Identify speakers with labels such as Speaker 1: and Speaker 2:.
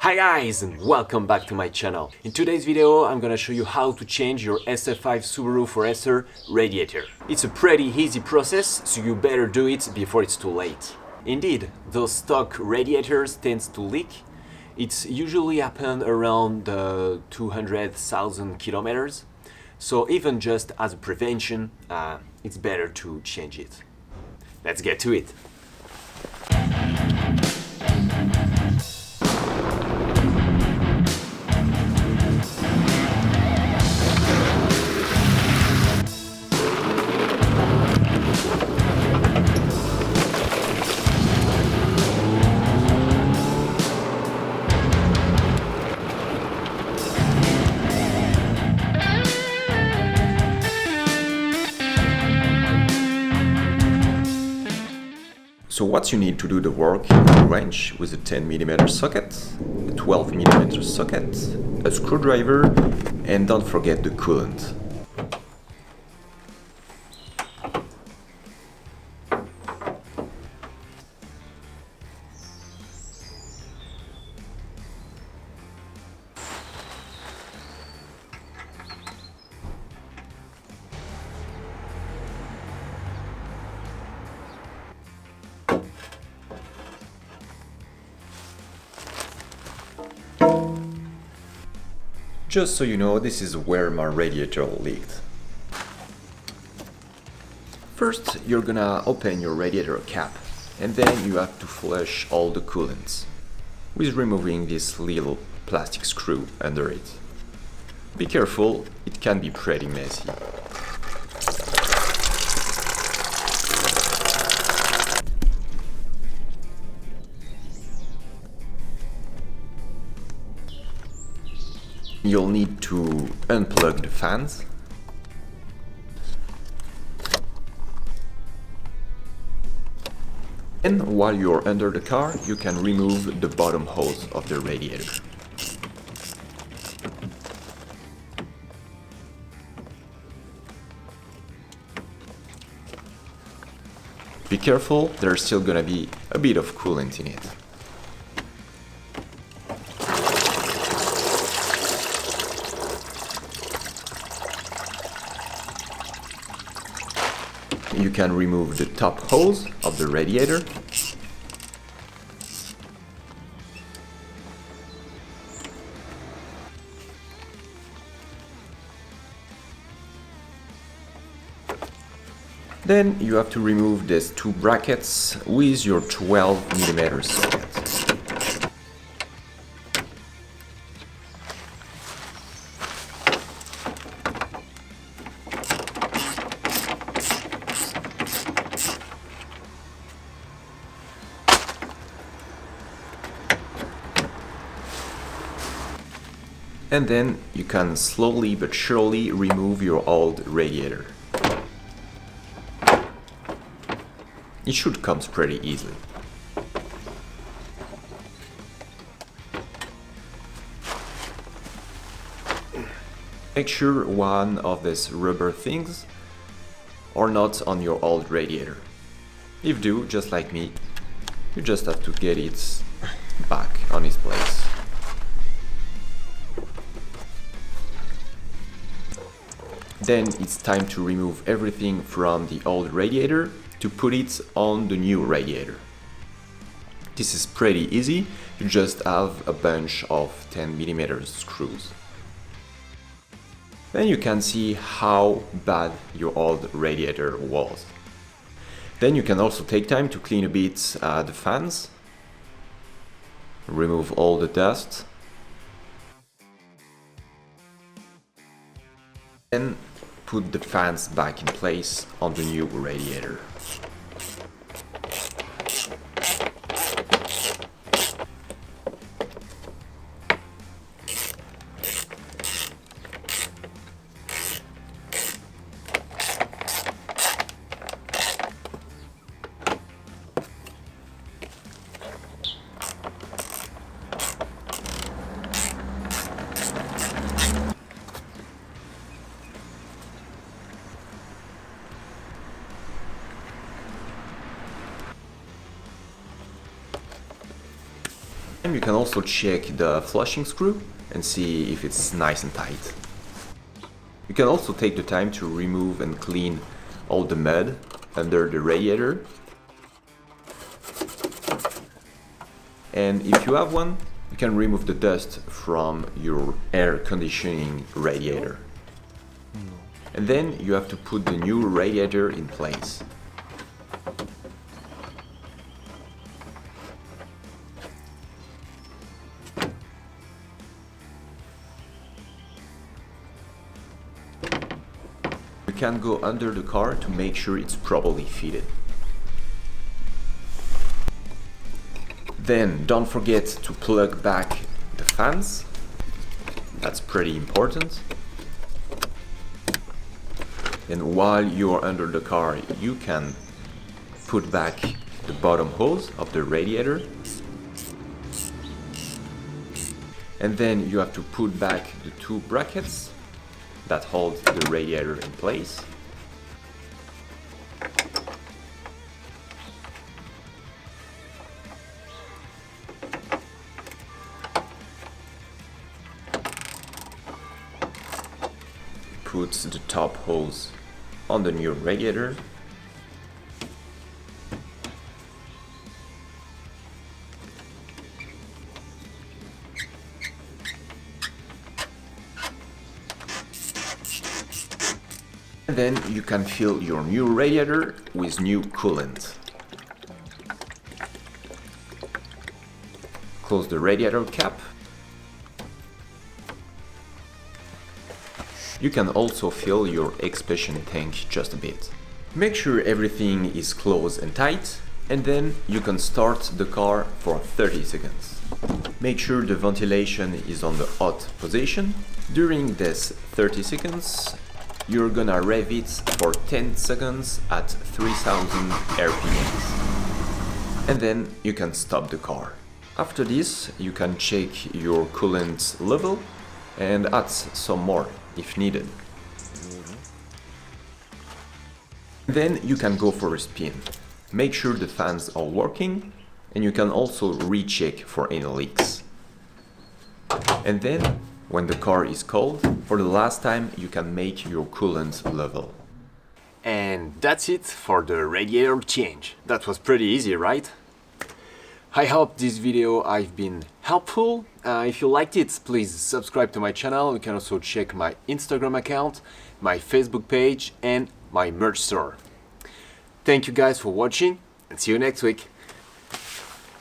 Speaker 1: Hi guys and welcome back to my channel. In today's video I'm gonna show you how to change your SF5 Subaru Forester radiator. It's a pretty easy process, so you better do it before it's too late. Indeed, those stock radiators tend to leak. It's usually happened around 200,000 kilometers. So even just as a prevention, it's better to change it. Let's get to it.
Speaker 2: So what you need to do the work is a wrench with a 10mm socket, a 12mm socket, a screwdriver, and don't forget the coolant. Just so you know, this is where my radiator leaked. First, you're gonna open your radiator cap, and then you have to flush all the coolants, with removing this little plastic screw under it. Be careful, it can be pretty messy. You'll need to unplug the fans. And while you're under the car, you can remove the bottom hose of the radiator. Be careful, there's still gonna be a bit of coolant in it. You can remove the top hose of the radiator. Then you have to remove these two brackets with your 12mm socket. And then you can slowly but surely remove your old radiator. It should come pretty easily. Make sure one of these rubber things are not on your old radiator. If do, just like me, you just have to get it back on its place. Then it's time to remove everything from the old radiator to put it on the new radiator. This is pretty easy, you just have a bunch of 10mm screws. Then you can see how bad your old radiator was. Then you can also take time to clean a bit the fans, remove all the dust, and put the fans back in place on the new radiator. And you can also check the flushing screw and see if it's nice and tight. You can also take the time to remove and clean all the mud under the radiator. And if you have one, you can remove the dust from your air conditioning radiator. And then you have to put the new radiator in place. You can go under the car to make sure it's properly fitted. Then don't forget to plug back the fans. That's pretty important. And while you're under the car, you can put back the bottom hose of the radiator. And then you have to put back the two brackets that hold the radiator in place. Put the top hose on the new radiator. And then you can fill your new radiator with new coolant. Close the radiator cap. You can also fill your expansion tank just a bit. Make sure everything is close and tight, and then you can start the car for 30 seconds. Make sure the ventilation is on the hot position. During this 30 seconds, you're gonna rev it for 10 seconds at 3000 RPMs. And then you can stop the car. After this, you can check your coolant level and add some more if needed. Then you can go for a spin. Make sure the fans are working, and you can also recheck for any leaks. And then, when the car is cold, for the last time you can make your coolant level.
Speaker 1: And that's it for the radiator change. That was pretty easy, right? I hope this video I've been helpful. If you liked it, please subscribe to my channel. You can also check my Instagram account, my Facebook page and my merch store. Thank you guys for watching and see you next week.